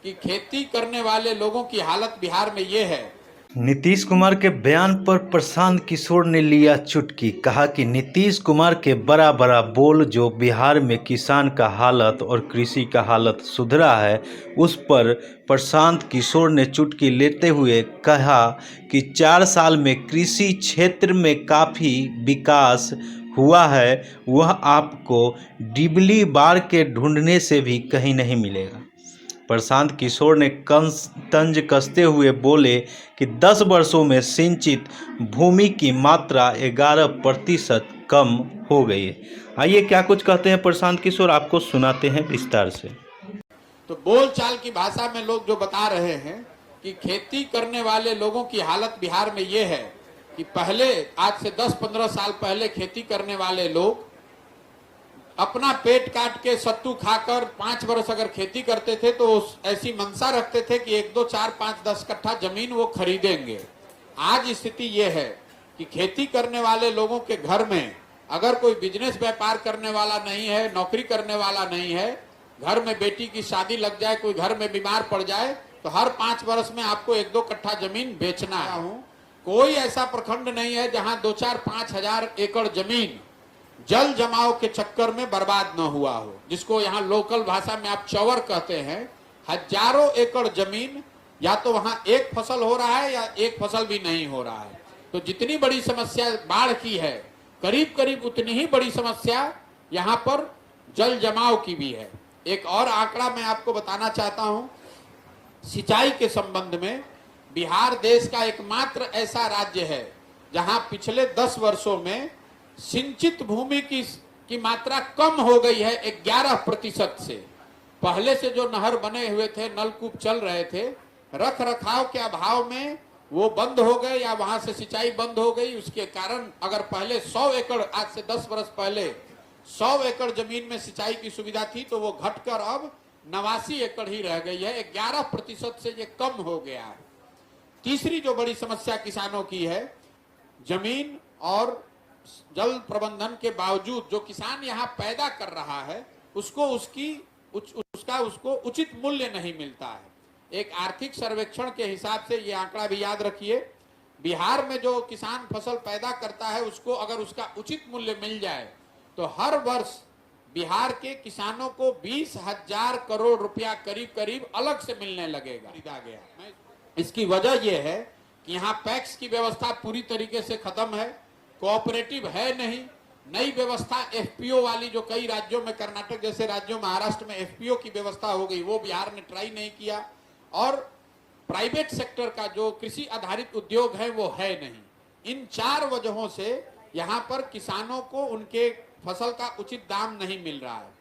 कि खेती करने वाले लोगों की हालत बिहार में ये है। नीतीश कुमार के बयान पर प्रशांत किशोर ने लिया चुटकी। कहा कि नीतीश कुमार के बड़ा बड़ा बोल जो बिहार में किसान का हालत और कृषि का हालत सुधरा है, उस पर प्रशांत किशोर ने चुटकी लेते हुए कहा कि 4 साल में कृषि क्षेत्र में काफ़ी विकास हुआ है, वह आपको डिबली बार के ढूंढने से भी कहीं नहीं मिलेगा। प्रशांत किशोर ने तंज कसते हुए बोले कि 10 वर्षों में सिंचित भूमि की मात्रा 11% कम हो गई है। आइए क्या कुछ कहते हैं प्रशांत किशोर, आपको सुनाते हैं विस्तार से। तो बोलचाल की भाषा में लोग जो बता रहे हैं कि खेती करने वाले लोगों की हालत बिहार में ये है कि पहले आज से 10-15 साल पहले खेती करने वाले लोग अपना पेट काट के सत्तू खाकर 5 वर्ष अगर खेती करते थे तो ऐसी मंशा रखते थे कि 1, 2, 4, 5, 10 कट्ठा जमीन वो खरीदेंगे। आज स्थिति ये है कि खेती करने वाले लोगों के घर में अगर कोई बिजनेस व्यापार करने वाला नहीं है, नौकरी करने वाला नहीं है, घर में बेटी की शादी लग जाए, कोई घर में बीमार पड़ जाए तो हर 5 वर्ष में आपको 1-2 कट्ठा जमीन बेचना है। कोई ऐसा प्रखंड नहीं है जहां 2-4-5 हजार एकड़ जमीन जल जमाव के चक्कर में बर्बाद न हुआ हो, जिसको यहाँ लोकल भाषा में आप चौवर कहते हैं। हजारों एकड़ जमीन या तो वहां एक फसल हो रहा है या एक फसल भी नहीं हो रहा है। तो जितनी बड़ी समस्या बाढ़ की है, करीब करीब उतनी ही बड़ी समस्या यहाँ पर जल जमाव की भी है। एक और आंकड़ा मैं आपको बताना चाहता हूं, सिंचाई के संबंध में बिहार देश का एकमात्र ऐसा राज्य है जहां पिछले 10 वर्षों में सिंचित भूमि की मात्रा कम हो गई है 11% से। पहले से जो नहर बने हुए थे, नलकूप चल रहे थे, रख रखाव के अभाव में वो बंद हो गए या वहां से सिंचाई बंद हो गई। उसके कारण अगर पहले 100 एकड़, आज से 10 वर्ष पहले 100 एकड़ जमीन में सिंचाई की सुविधा थी तो वो घटकर अब 89 एकड़ ही रह गई है। 11% से ये कम हो गया है। तीसरी जो बड़ी समस्या किसानों की है, जमीन और जल प्रबंधन के बावजूद जो किसान यहाँ पैदा कर रहा है उसको उसको उचित मूल्य नहीं मिलता है। एक आर्थिक सर्वेक्षण के हिसाब से ये आंकड़ा भी याद रखिए, बिहार में जो किसान फसल पैदा करता है उसको अगर उसका उचित मूल्य मिल जाए तो हर वर्ष बिहार के किसानों को 20,000 करोड़ रुपया करीब करीब अलग से मिलने लगेगा। इसकी वजह यह है कि यहाँ पैक्स की व्यवस्था पूरी तरीके से खत्म है, कोऑपरेटिव है नहीं। नई व्यवस्था एफपीओ वाली जो कई राज्यों में, कर्नाटक जैसे राज्यों, महाराष्ट्र में एफपीओ की व्यवस्था हो गई, वो बिहार ने ट्राई नहीं किया। और प्राइवेट सेक्टर का जो कृषि आधारित उद्योग है वो है नहीं। इन 4 वजहों से यहाँ पर किसानों को उनके फसल का उचित दाम नहीं मिल रहा है।